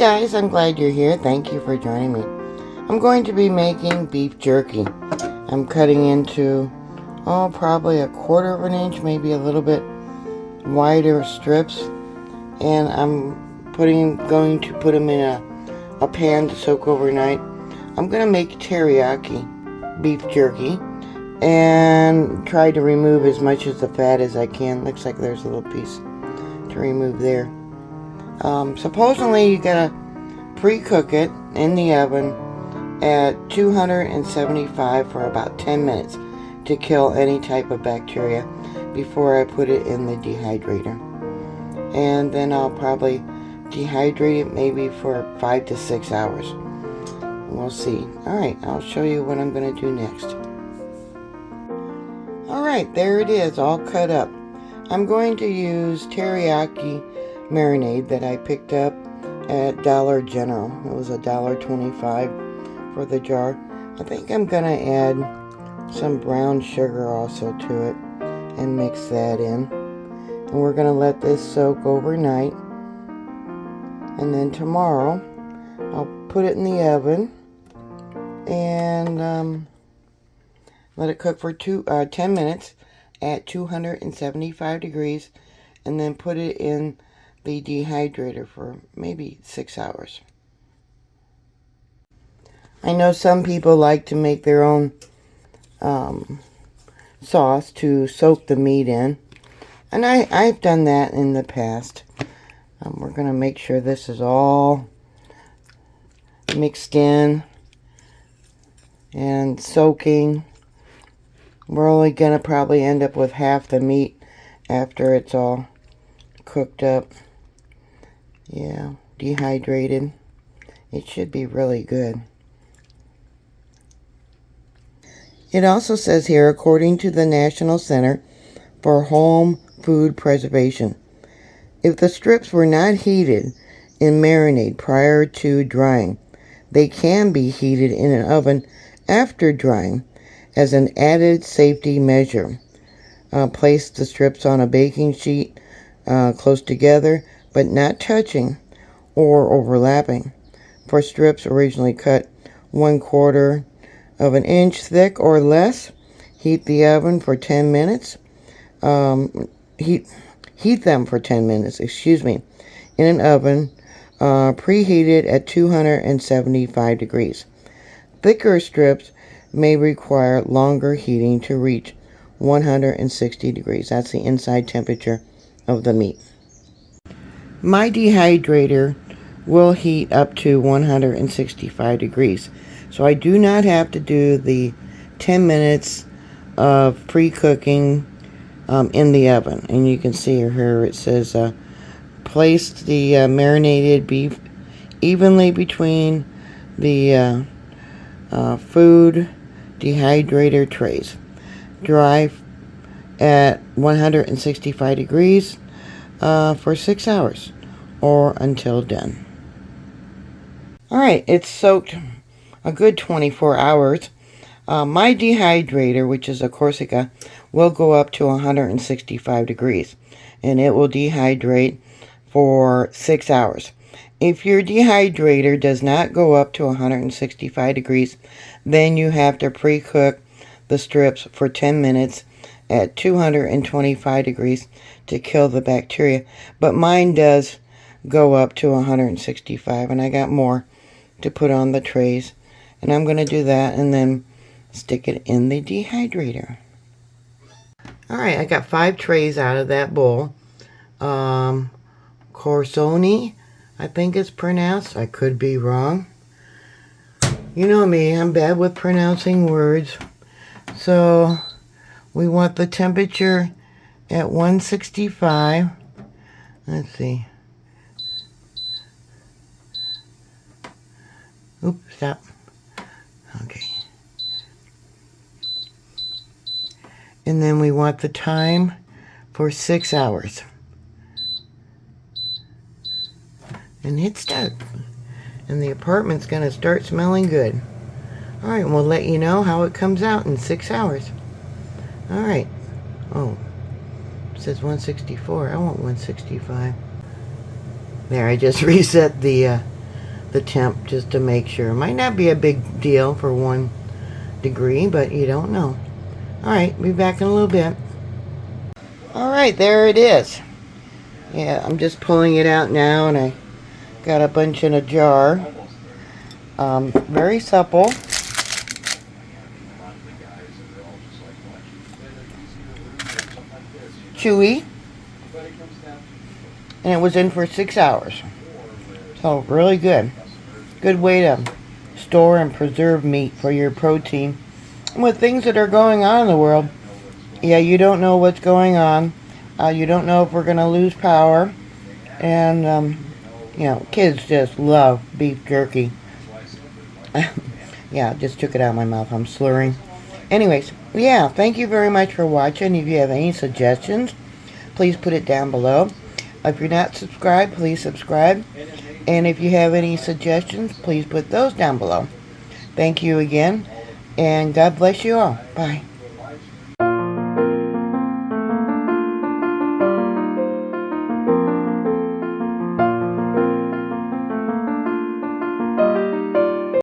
guys, I'm glad you're here. Thank you for joining me. I'm going to be making beef jerky. I'm cutting into, probably a quarter of an inch, maybe a little bit wider strips. And I'm going to put them in a pan to soak overnight. I'm going to make teriyaki beef jerky and try to remove as much of the fat as I can. Looks like there's a little piece to remove there. Supposedly you gotta pre-cook it in the oven at 275 for about 10 minutes to kill any type of bacteria before I put it in the dehydrator. And then I'll probably dehydrate it maybe for 5 to 6 hours. We'll see. Alright, I'll show you what I'm going to do next. Alright, there it is, all cut up. I'm going to use teriyaki marinade that I picked up at Dollar General. It was $1.25 for the jar. I think I'm going to add some brown sugar also to it and mix that in. And we're going to let this soak overnight. And then tomorrow I'll put it in the oven and let it cook for 10 minutes at 275 degrees, and then put it in the dehydrator for maybe 6 hours. I know some people like to make their own sauce to soak the meat in, and I've done that in the past. We're going to make sure this is all mixed in and soaking. We're only going to probably end up with half the meat after it's all cooked up. Yeah, dehydrated. It should be really good. It also says here, according to the National Center for Home Food Preservation, if the strips were not heated in marinade prior to drying, they can be heated in an oven after drying as an added safety measure. Place the strips on a baking sheet close together, but not touching or overlapping. For strips originally cut 1/4 of an inch thick or less, heat the oven for 10 minutes. Heat them for 10 minutes, in an oven preheated at 275 degrees. Thicker strips may require longer heating to reach 160 degrees. That's the inside temperature of the meat. My dehydrator will heat up to 165 degrees. So I do not have to do the 10 minutes of pre-cooking in the oven. And you can see here it says place the marinated beef evenly between the food dehydrator trays. Dry at 165 degrees for 6 hours or until done. Alright, it's soaked a good 24 hours. My dehydrator, which is a Corsica, will go up to 165 degrees and it will dehydrate for 6 hours. If your dehydrator does not go up to 165 degrees, then you have to pre-cook the strips for 10 minutes at 225 degrees to kill the bacteria. But mine does go up to 165, and I got more to put on the trays. And I'm going to do that and then stick it in the dehydrator. Alright, I got 5 trays out of that bowl. Corsoni, I think it's pronounced. I could be wrong. You know me, I'm bad with pronouncing words. So we want the temperature at 165. Let's see. Oops, stop. Okay. And then we want the time for 6 hours. And hit start. And the apartment's going to start smelling good. Alright, we'll let you know how it comes out in 6 hours. Alright. Oh, it says 164. I want 165. There, I just reset the the temp just to make sure. Might not be a big deal for 1 degree, but you don't know. Alright, be back in a little bit. Alright, there it is. Yeah, I'm just pulling it out now, and I got a bunch in a jar. Very supple. Chewy. And it was in for 6 hours. So, really good. Good way to store and preserve meat for your protein. And with things that are going on in the world, yeah, you don't know what's going on. You don't know if we're going to lose power. And, you know, kids just love beef jerky. Yeah, just took it out of my mouth. I'm slurring. Anyways, yeah, thank you very much for watching. If you have any suggestions, please put it down below. If you're not subscribed, please subscribe. And if you have any suggestions, please put those down below. Thank you again, and God bless you all. Bye.